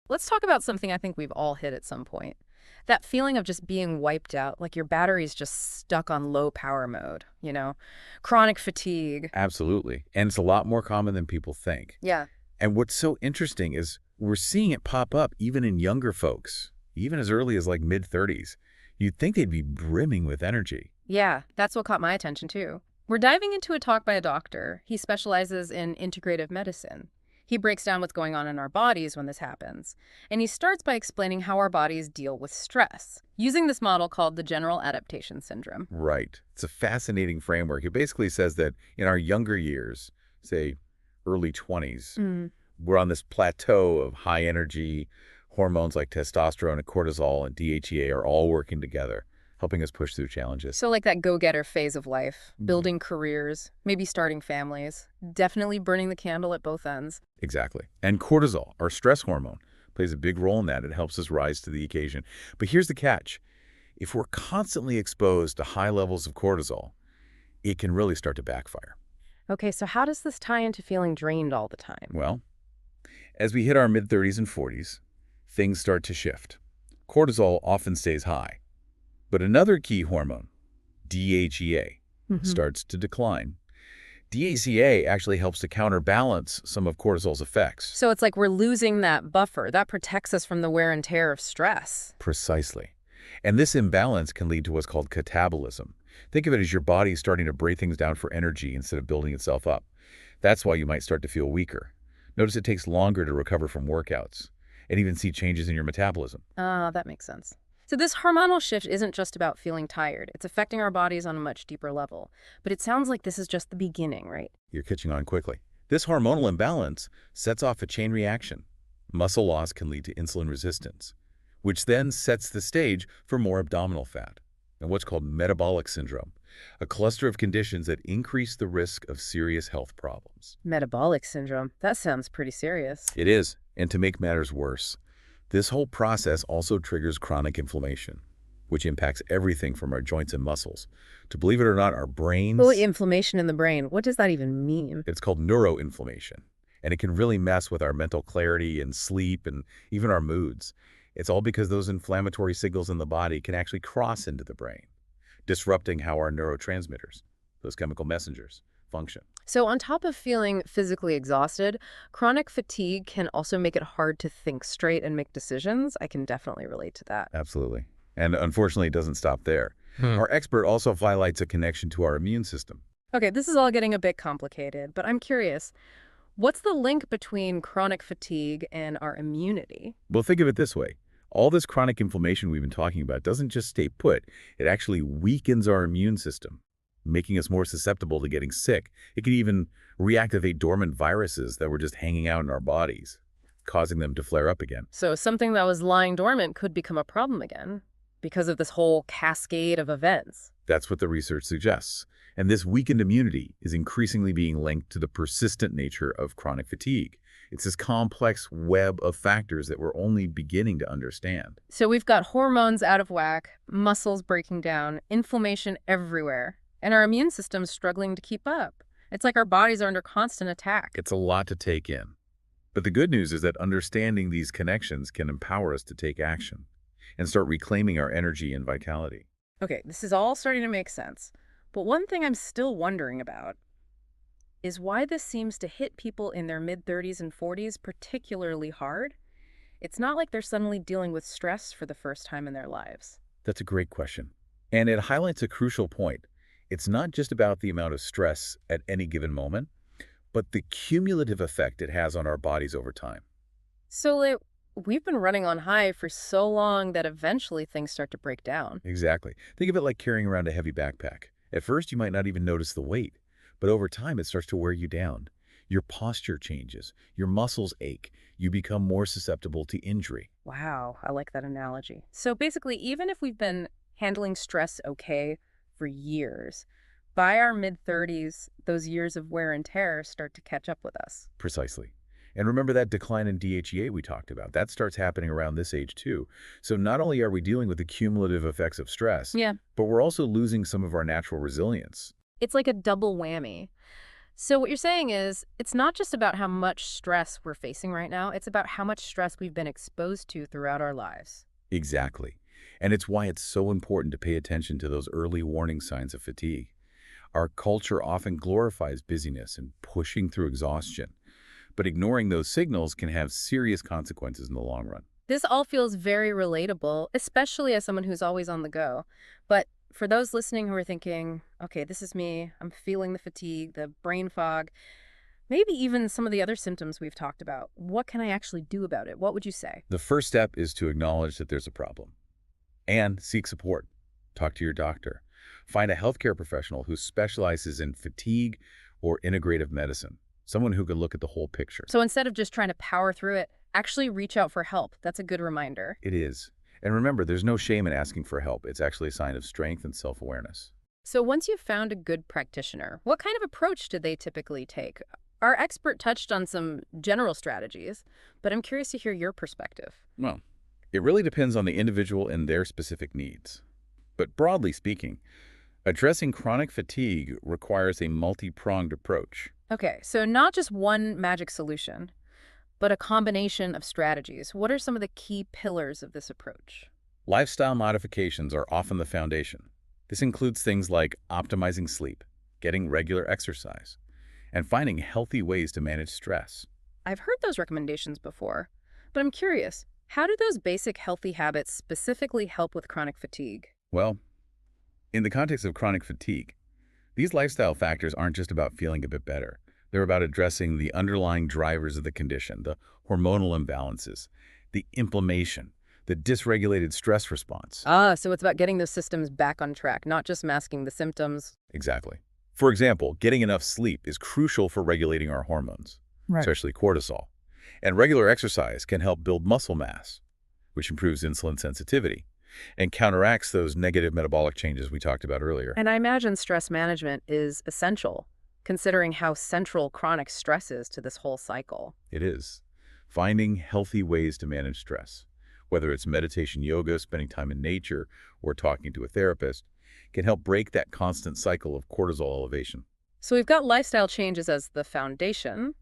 Let's talk about something I think we've all hit at some point. That feeling of just being wiped out, like your battery's just stuck on low power mode, you know? Chronic fatigue. Absolutely. And it's a lot more common than people think. Yeah. And what's so interesting is we're seeing it pop up even in younger folks, even as early as like mid-30s. You'd think they'd be brimming with energy. Yeah, that's what caught my attention too. We're diving into a talk by a doctor. He specializes in integrative medicine. He breaks down what's going on in our bodies when this happens. And he starts by explaining how our bodies deal with stress, using this model called the general adaptation syndrome. Right. It's a fascinating framework. It basically says that in our younger years, say early 20s, we're on this plateau of high energy. Hormones like testosterone and cortisol and DHEA are all working together, helping us push through challenges. So like that go-getter phase of life, building careers, maybe starting families, definitely burning the candle at both ends. Exactly. And cortisol, our stress hormone, plays a big role in that. It helps us rise to the occasion. But here's the catch. If we're constantly exposed to high levels of cortisol, it can really start to backfire. Okay, so how does this tie into feeling drained all the time? Well, as we hit our mid-30s and 40s, things start to shift. Cortisol often stays high. But another key hormone, DHEA, starts to decline. DHEA actually helps to counterbalance some of cortisol's effects. So it's like we're losing that buffer that protects us from the wear and tear of stress. Precisely. And this imbalance can lead to what's called catabolism. Think of it as your body starting to break things down for energy instead of building itself up. That's why you might start to feel weaker. Notice it takes longer to recover from workouts, and even see changes in your metabolism. Ah, that makes sense. So this hormonal shift isn't just about feeling tired. It's affecting our bodies on a much deeper level. But it sounds like this is just the beginning, right? You're catching on quickly. This hormonal imbalance sets off a chain reaction. Muscle loss can lead to insulin resistance, which then sets the stage for more abdominal fat and what's called metabolic syndrome, a cluster of conditions that increase the risk of serious health problems. Metabolic syndrome. That sounds pretty serious. It is, and to make matters worse, this whole process also triggers chronic inflammation, which impacts everything from our joints and muscles to, believe it or not, our brains. Well, inflammation in the brain. What does that even mean? It's called neuroinflammation, and it can really mess with our mental clarity and sleep and even our moods. It's all because those inflammatory signals in the body can actually cross into the brain, disrupting how our neurotransmitters, those chemical messengers, function. So on top of feeling physically exhausted, chronic fatigue can also make it hard to think straight and make decisions. I can definitely relate to that. Absolutely. And unfortunately, it doesn't stop there. Our expert also highlights a connection to our immune system. Okay, this is all getting a bit complicated, but I'm curious. What's the link between chronic fatigue and our immunity? Well, think of it this way. All this chronic inflammation we've been talking about doesn't just stay put. It actually weakens our immune system, making us more susceptible to getting sick. It can even reactivate dormant viruses that were just hanging out in our bodies, causing them to flare up again. So something that was lying dormant could become a problem again because of this whole cascade of events. That's what the research suggests. And this weakened immunity is increasingly being linked to the persistent nature of chronic fatigue. It's this complex web of factors that we're only beginning to understand. So we've got hormones out of whack, muscles breaking down, inflammation everywhere, and our immune system's struggling to keep up. It's like our bodies are under constant attack. It's a lot to take in. But the good news is that understanding these connections can empower us to take action and start reclaiming our energy and vitality. Okay, this is all starting to make sense. But one thing I'm still wondering about is why this seems to hit people in their mid-30s and 40s particularly hard. It's not like they're suddenly dealing with stress for the first time in their lives. That's a great question. And it highlights a crucial point. It's not just about the amount of stress at any given moment, but the cumulative effect it has on our bodies over time. So we've been running on high for so long that eventually things start to break down. Exactly. Think of it like carrying around a heavy backpack. At first, you might not even notice the weight, but over time, it starts to wear you down. Your posture changes, your muscles ache, you become more susceptible to injury. Wow, I like that analogy. So basically, even if we've been handling stress okay for years, by our mid-30s, those years of wear and tear start to catch up with us. Precisely. And remember that decline in DHEA we talked about. That starts happening around this age too. So not only are we dealing with the cumulative effects of stress, Yeah. but we're also losing some of our natural resilience. It's like a double whammy. So what you're saying is it's not just about how much stress we're facing right now, it's about how much stress we've been exposed to throughout our lives. Exactly. And it's why it's so important to pay attention to those early warning signs of fatigue. Our culture often glorifies busyness and pushing through exhaustion, but ignoring those signals can have serious consequences in the long run. This all feels very relatable, especially as someone who's always on the go. But for those listening who are thinking, okay, this is me, I'm feeling the fatigue, the brain fog, maybe even some of the other symptoms we've talked about, what can I actually do about it? What would you say? The first step is to acknowledge that there's a problem and seek support. Talk to your doctor. Find a healthcare professional who specializes in fatigue or integrative medicine, someone who can look at the whole picture. So instead of just trying to power through it, actually reach out for help. That's a good reminder. It is. And remember, there's no shame in asking for help. It's actually a sign of strength and self-awareness. So once you've found a good practitioner, what kind of approach do they typically take? Our expert touched on some general strategies, but I'm curious to hear your perspective. Well, it really depends on the individual and their specific needs. But broadly speaking, addressing chronic fatigue requires a multi-pronged approach. Okay, so not just one magic solution, but a combination of strategies. What are some of the key pillars of this approach? Lifestyle modifications are often the foundation. This includes things like optimizing sleep, getting regular exercise, and finding healthy ways to manage stress. I've heard those recommendations before, but I'm curious, how do those basic healthy habits specifically help with chronic fatigue? Well, in the context of chronic fatigue, these lifestyle factors aren't just about feeling a bit better. They're about addressing the underlying drivers of the condition, the hormonal imbalances, the inflammation, the dysregulated stress response. Ah, so it's about getting those systems back on track, not just masking the symptoms. Exactly. For example, getting enough sleep is crucial for regulating our hormones, Right. especially cortisol. And regular exercise can help build muscle mass, which improves insulin sensitivity and counteracts those negative metabolic changes we talked about earlier. And I imagine stress management is essential, considering how central chronic stress is to this whole cycle. It is. Finding healthy ways to manage stress, whether it's meditation, yoga, spending time in nature, or talking to a therapist, can help break that constant cycle of cortisol elevation. So we've got lifestyle changes as the foundation,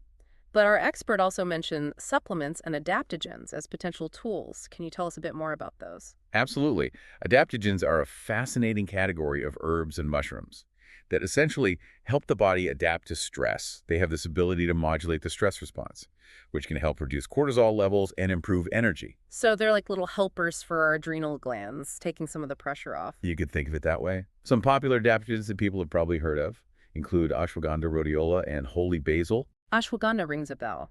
but our expert also mentioned supplements and adaptogens as potential tools. Can you tell us a bit more about those? Absolutely. Adaptogens are a fascinating category of herbs and mushrooms that essentially help the body adapt to stress. They have this ability to modulate the stress response, which can help reduce cortisol levels and improve energy. So they're like little helpers for our adrenal glands, taking some of the pressure off. You could think of it that way. Some popular adaptogens that people have probably heard of include ashwagandha, rhodiola, and holy basil. Ashwagandha rings a bell.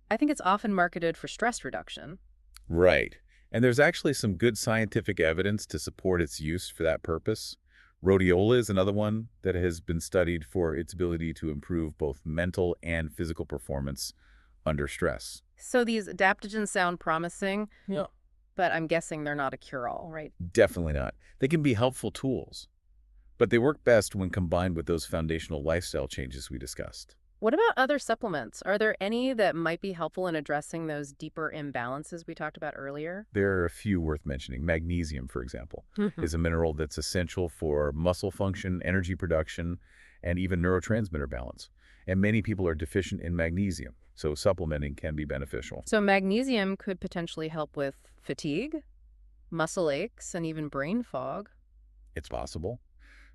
I think it's often marketed for stress reduction. Right. And there's actually some good scientific evidence to support its use for that purpose. Rhodiola is another one that has been studied for its ability to improve both mental and physical performance under stress. So these adaptogens sound promising, Yeah. but I'm guessing they're not a cure-all, right? Definitely not. They can be helpful tools, but they work best when combined with those foundational lifestyle changes we discussed. What about other supplements? Are there any that might be helpful in addressing those deeper imbalances we talked about earlier? There are a few worth mentioning. Magnesium, for example, is a mineral that's essential for muscle function, energy production, and even neurotransmitter balance. And many people are deficient in magnesium, so supplementing can be beneficial. So magnesium could potentially help with fatigue, muscle aches, and even brain fog. It's possible.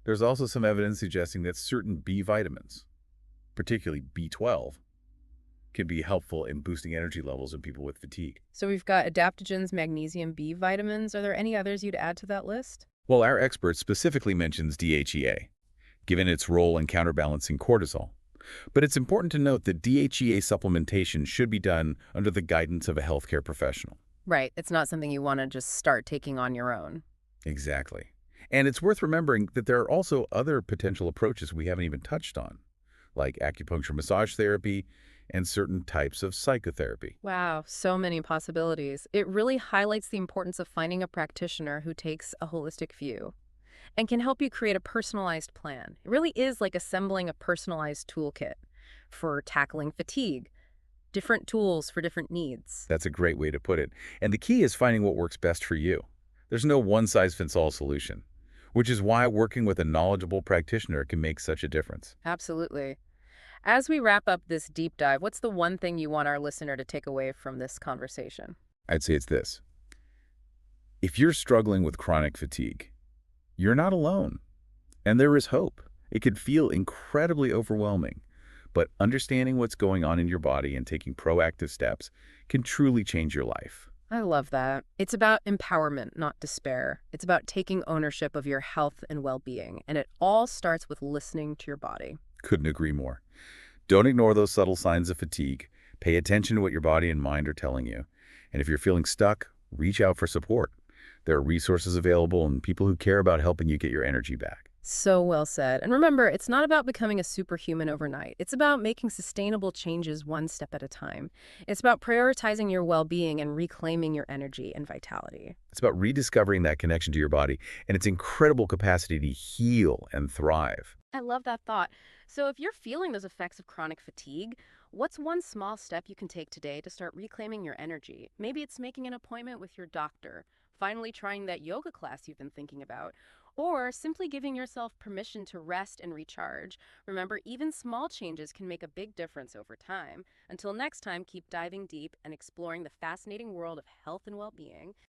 There's also some evidence suggesting that certain B vitamins, particularly B12, can be helpful in boosting energy levels in people with fatigue. So we've got adaptogens, magnesium, B vitamins. Are there any others you'd add to that list? Well, our expert specifically mentions DHEA, given its role in counterbalancing cortisol. But it's important to note that DHEA supplementation should be done under the guidance of a healthcare professional. Right. It's not something you want to just start taking on your own. Exactly. And it's worth remembering that there are also other potential approaches we haven't even touched on, like acupuncture massage therapy and certain types of psychotherapy. Wow, so many possibilities. It really highlights the importance of finding a practitioner who takes a holistic view and can help you create a personalized plan. It really is like assembling a personalized toolkit for tackling fatigue, different tools for different needs. That's a great way to put it. And the key is finding what works best for you. There's no one-size-fits-all solution, which is why working with a knowledgeable practitioner can make such a difference. Absolutely. As we wrap up this deep dive, what's the one thing you want our listener to take away from this conversation? I'd say it's this. If you're struggling with chronic fatigue, you're not alone, and there is hope. It could feel incredibly overwhelming, but understanding what's going on in your body and taking proactive steps can truly change your life. I love that. It's about empowerment, not despair. It's about taking ownership of your health and well-being, and it all starts with listening to your body. Couldn't agree more. Don't ignore those subtle signs of fatigue. Pay attention to what your body and mind are telling you. And if you're feeling stuck, reach out for support. There are resources available and people who care about helping you get your energy back. So well said. And remember, it's not about becoming a superhuman overnight. It's about making sustainable changes one step at a time. It's about prioritizing your well-being and reclaiming your energy and vitality. It's about rediscovering that connection to your body and its incredible capacity to heal and thrive. I love that thought. So if you're feeling those effects of chronic fatigue, what's one small step you can take today to start reclaiming your energy? Maybe it's making an appointment with your doctor, finally trying that yoga class you've been thinking about, or simply giving yourself permission to rest and recharge. Remember, even small changes can make a big difference over time. Until next time, keep diving deep and exploring the fascinating world of health and well-being.